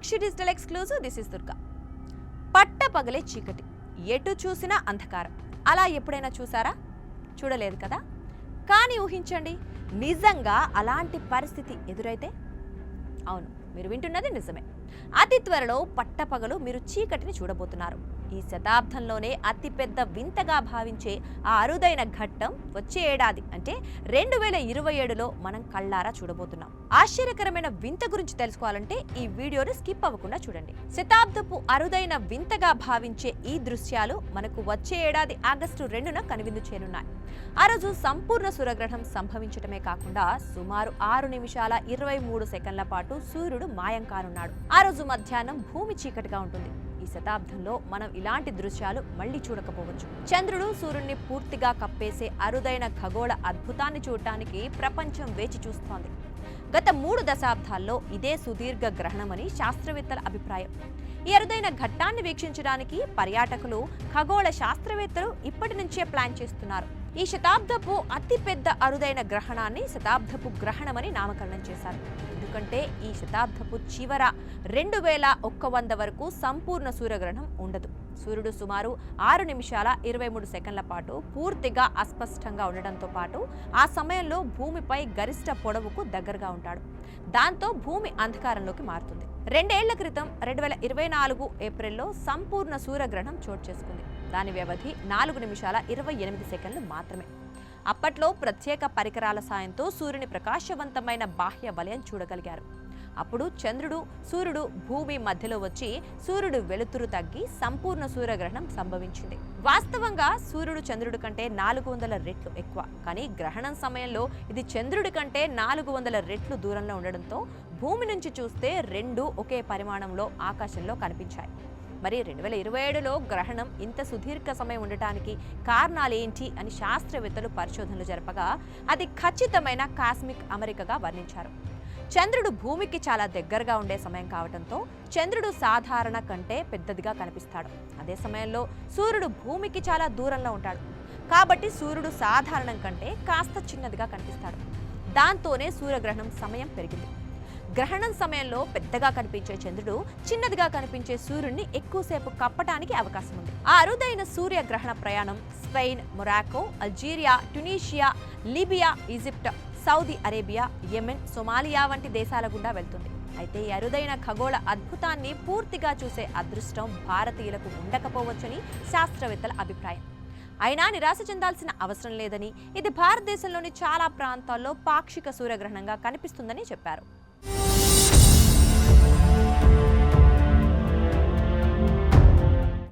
Sakshi digital exclusive. This is Durga. పట్టపగలే చీకటి, ఎటు చూసినా అంధకారం. అలా ఎప్పుడైనా చూసారా? చూడలేదు కదా. కానీ ఊహించండి, నిజంగా అలాంటి పరిస్థితి ఎదురైతే? అవును, మీరు వింటున్నది నిజమే. అతి త్వరలో పట్టపగలు మీరు చీకటిని చూడబోతున్నారు. ఈ శతాబ్దంలోనే అతిపెద్ద వింతగా భావించే ఆ అరుదైన ఘట్టం వచ్చే ఏడాది అంటే 2027లో మనం కళ్ళారా చూడబోతున్నాం. ఆశ్చర్యకరమైన వింత గురించి తెలుసుకోవాలంటే ఈ వీడియోని స్కిప్ అవ్వకుండా చూడండి. శతాబ్దపు అరుదైన వింతగా భావించే ఈ దృశ్యాలు మనకు వచ్చే ఏడాది ఆగస్టు 2న కనువిందు చేరున్నాయి. ఆ రోజు సంపూర్ణ సూర్యగ్రహణం సంభవించటమే కాకుండా సుమారు 6 నిమిషాల 23 సెకండ్ల పాటు సూర్యుడు మాయం కానున్నాడు. ఆ రోజు మధ్యాహ్నం భూమి చీకటిగా ఉంటుంది. ఈ శతాబ్దంలో మనం ఇలాంటి దృశ్యాలు మళ్లీ చూడకపోవచ్చు. చంద్రుడు సూర్యుడిని పూర్తిగా కప్పేసే అరుదైన ఖగోళ అద్భుతాన్ని చూడటానికి ప్రపంచం వేచి చూస్తోంది. గత 3 దశాబ్దాల్లో ఇదే సుదీర్ఘ గ్రహణమని శాస్త్రవేత్తల అభిప్రాయం. ఈ అరుదైన ఘట్టాన్ని వీక్షించడానికి పర్యాటకులు, ఖగోళ శాస్త్రవేత్తలు ఇప్పటి నుంచే ప్లాన్ చేస్తున్నారు. ఈ శతాబ్దపు అతిపెద్ద అరుదైన గ్రహణాన్ని శతాబ్దపు గ్రహణమని నామకరణం చేశారు. ఎందుకంటే ఈ శతాబ్దపు చివర 2100 వరకు సంపూర్ణ సూర్యగ్రహణం ఉండదు. సూర్యుడు సుమారు 6 నిమిషాల 23 సెకండ్ల పాటు పూర్తిగా అస్పష్టంగా ఉండడంతో పాటు ఆ సమయంలో భూమిపై గరిష్ట పొడవుకు దగ్గరగా ఉంటాడు. దాంతో భూమి అంధకారంలోకి మారుతుంది. 2 ఏళ్ల క్రితం 2024 ఏప్రిల్లో సంపూర్ణ సూర్యగ్రహణం చోటు చేసుకుంది. దాని వ్యవధి 4 నిమిషాల 28 సెకండ్లు మాత్రమే. అప్పట్లో ప్రత్యేక పరికరాల సాయంతో సూర్యుని ప్రకాశవంతమైన బాహ్య వలయం చూడగలిగారు. అప్పుడు చంద్రుడు, సూర్యుడు భూమి మధ్యలో వచ్చి సూర్యుడు వెలుతురు తగ్గి సంపూర్ణ సూర్యగ్రహణం సంభవించింది. వాస్తవంగా సూర్యుడు చంద్రుడి కంటే 400 రెట్లు ఎక్కువ. కానీ గ్రహణం సమయంలో ఇది చంద్రుడి కంటే 400 రెట్లు దూరంలో ఉండడంతో భూమి నుంచి చూస్తే రెండూ ఒకే పరిమాణంలో ఆకాశంలో కనిపించాయి. మరి 2027లో గ్రహణం ఇంత సుదీర్ఘ సమయం ఉండటానికి కారణాలేంటి అని శాస్త్రవేత్తలు పరిశోధనలు జరపగా అది ఖచ్చితమైన కాస్మిక్ అమరికగా వర్ణించారు. చంద్రుడు భూమికి చాలా దగ్గరగా ఉండే సమయం కావడంతో చంద్రుడు సాధారణ కంటే పెద్దదిగా కనిపిస్తాడు. అదే సమయంలో సూర్యుడు భూమికి చాలా దూరంలో ఉంటాడు. కాబట్టి సూర్యుడు సాధారణం కంటే కాస్త చిన్నదిగా కనిపిస్తాడు. దాంతోనే సూర్యగ్రహణం సమయం పెరిగింది. గ్రహణం సమయంలో పెద్దగా కనిపించే చంద్రుడు చిన్నదిగా కనిపించే సూర్యుడిని ఎక్కువసేపు కప్పటానికి అవకాశం ఉంది. ఆ అరుదైన సూర్యగ్రహణ ప్రయాణం Spain, Morocco, Algeria, Tunisia, Libya, Egypt, Saudi Arabia, Yemen, Somalia వంటి దేశాల గుండా వెళ్తుంది. అయితే ఈ అరుదైన ఖగోళ అద్భుతాన్ని పూర్తిగా చూసే అదృష్టం భారతీయులకు ఉండకపోవచ్చని శాస్త్రవేత్తల అభిప్రాయం. అయినా నిరాశ చెందాల్సిన అవసరం లేదని, ఇది భారతదేశంలోని చాలా ప్రాంతాల్లో పాక్షిక సూర్యగ్రహణంగా కనిపిస్తుందని చెప్పారు.